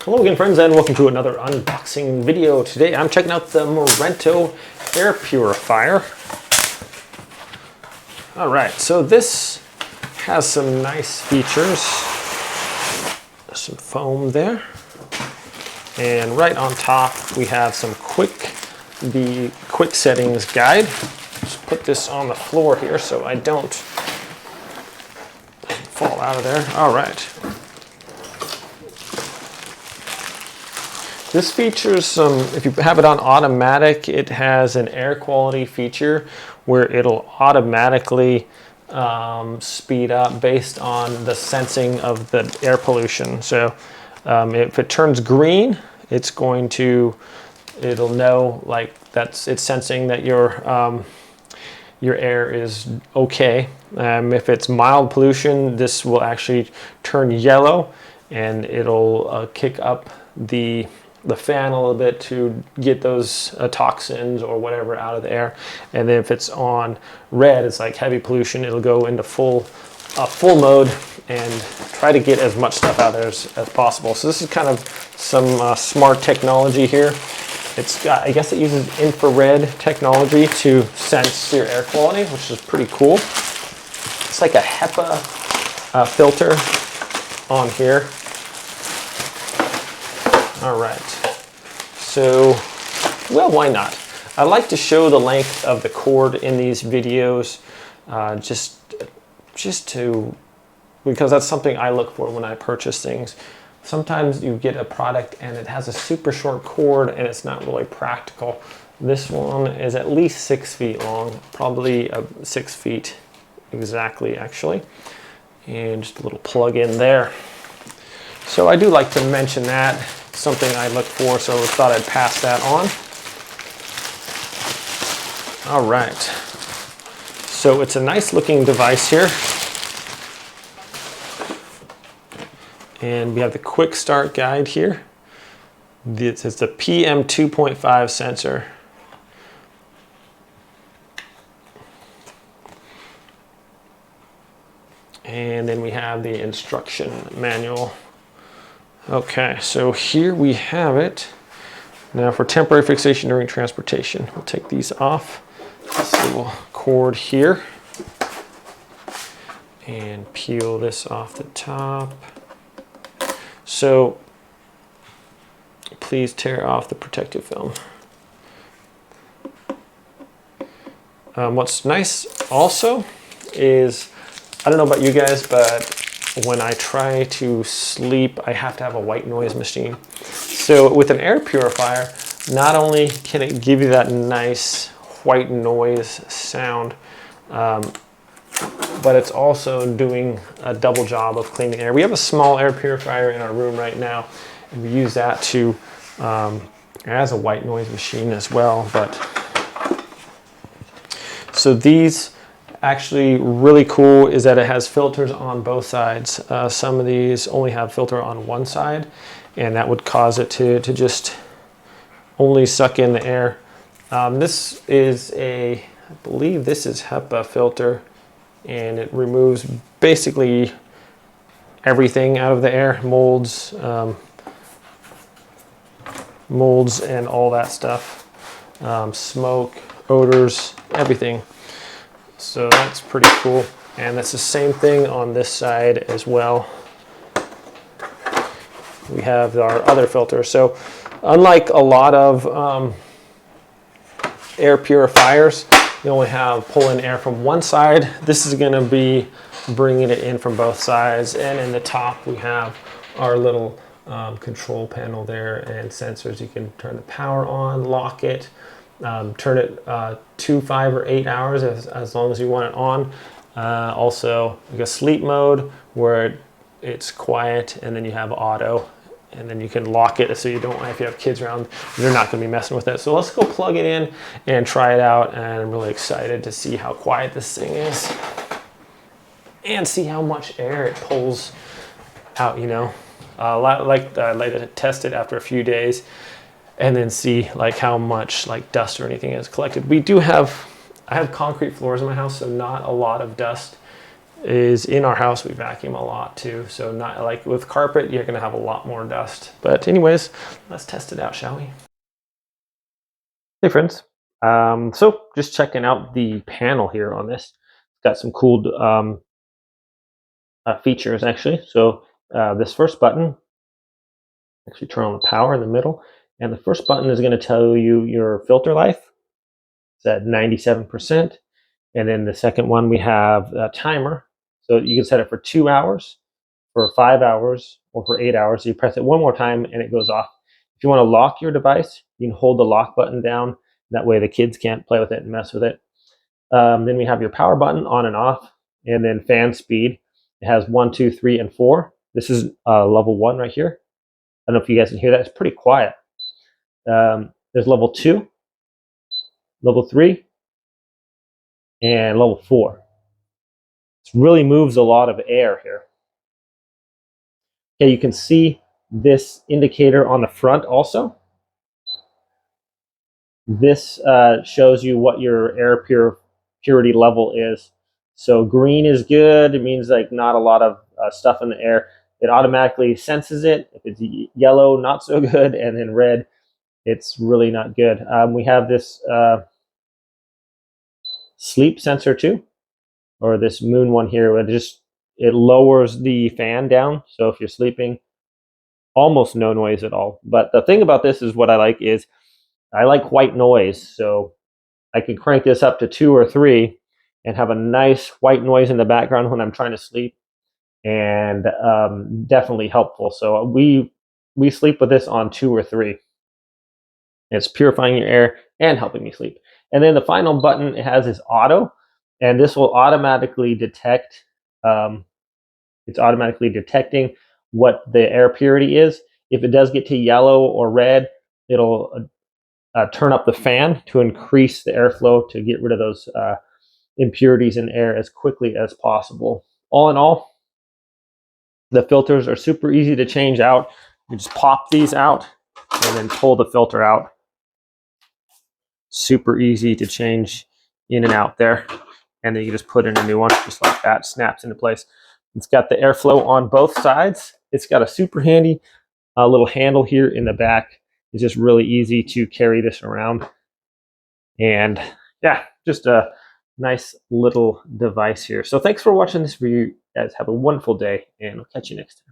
Hello again, friends, and welcome to another unboxing video. Today I'm checking out the MORENTO Air Purifier. Alright, so this has some nice features. There's some foam there. And right on top we have the quick settings guide. Just put this on the floor here so I don't fall out of there. Alright. This features some, if you have it on automatic, it has an air quality feature where it'll automatically speed up based on the sensing of the air pollution. So if it turns green, it'll know like it's sensing that your air is okay. If it's mild pollution, this will actually turn yellow and it'll kick up the fan a little bit to get those toxins or whatever out of the air. And then if it's on red, it's like heavy pollution, it'll go into full mode and try to get as much stuff out there as possible. So this is kind of some smart technology here. It's got, I guess it uses infrared technology to sense your air quality, which is pretty cool. It's like a HEPA filter on here. All right, so, well, why not? I like to show the length of the cord in these videos because that's something I look for when I purchase things. Sometimes you get a product and it has a super short cord and it's not really practical. This one is at least 6 feet long, probably 6 feet exactly, actually. And just a little plug in there. So I do like to mention that. Something I look for, so I thought I'd pass that on. All right, so it's a nice looking device here. And we have the quick start guide here. This is the PM 2.5 sensor. And then we have the instruction manual. Okay, so here we have it. Now for temporary fixation during transportation, we'll take these off. This little cord here. And peel this off the top. So please tear off the protective film. What's nice also is, I don't know about you guys, but when I try to sleep, I have to have a white noise machine. So with an air purifier, not only can it give you that nice white noise sound, but it's also doing a double job of cleaning air. We have a small air purifier in our room right now, and we use that to as a white noise machine as well. But so these actually really cool is that it has filters on both sides. Some of these only have filter on one side, and that would cause it to just only suck in the air. This is I believe this is HEPA filter, and it removes basically everything out of the air, molds and all that stuff, smoke, odors, everything. So that's pretty cool. And that's the same thing on this side as well. We have our other filter. So unlike a lot of air purifiers, you only have pulling air from one side. This is going to be bringing it in from both sides. And in the top we have our little control panel there and sensors. You can turn the power on, lock it, turn it 2, 5, or 8 hours as long as you want it on. Also, you got sleep mode where it's quiet, and then you have auto, and then you can lock it so you don't, if you have kids around, they're not going to be messing with it. So let's go plug it in and try it out, and I'm really excited to see how quiet this thing is and see how much air it pulls out, you know. I'd like to test it after a few days and then see like how much like dust or anything is collected. I have concrete floors in my house, so not a lot of dust is in our house, we vacuum a lot too. So not like with carpet, you're gonna have a lot more dust. But anyways, let's test it out, shall we? Hey friends. So just checking out the panel here on this. It's got some cool features actually. So this first button, actually turn on the power in the middle. And the first button is gonna tell you your filter life. It's at 97%. And then the second one, we have a timer. So you can set it for 2 hours, for 5 hours, or for 8 hours. So you press it one more time and it goes off. If you want to lock your device, you can hold the lock button down. That way the kids can't play with it and mess with it. Then we have your power button on and off, and then fan speed. It has 1, 2, 3, and 4. This is level 1 right here. I don't know if you guys can hear that. It's pretty quiet. There's level 2, level 3, and level 4. It really moves a lot of air here. Okay, you can see this indicator on the front also. This shows you what your air purity level is. So green is good. It means like not a lot of stuff in the air. It automatically senses it. If it's yellow, not so good, and then red, it's really not good. We have this sleep sensor too, or this moon one here. It lowers the fan down. So if you're sleeping, almost no noise at all. But the thing about this is what I like is I like white noise. So I can crank this up to 2 or 3 and have a nice white noise in the background when I'm trying to sleep, and definitely helpful. So we sleep with this on 2 or 3. It's purifying your air and helping me sleep. And then the final button, it has is auto, and this will automatically detect. It's automatically detecting what the air purity is. If it does get to yellow or red, it'll turn up the fan to increase the airflow to get rid of those impurities in air as quickly as possible. All in all, the filters are super easy to change out. You just pop these out and then pull the filter out. Super easy to change in and out there. And then you just put in a new one just like that, snaps into place. It's got the airflow on both sides. It's got a super handy little handle here in the back. It's just really easy to carry this around. And yeah, just a nice little device here. So thanks for watching this video, guys. Have a wonderful day, and I'll catch you next time.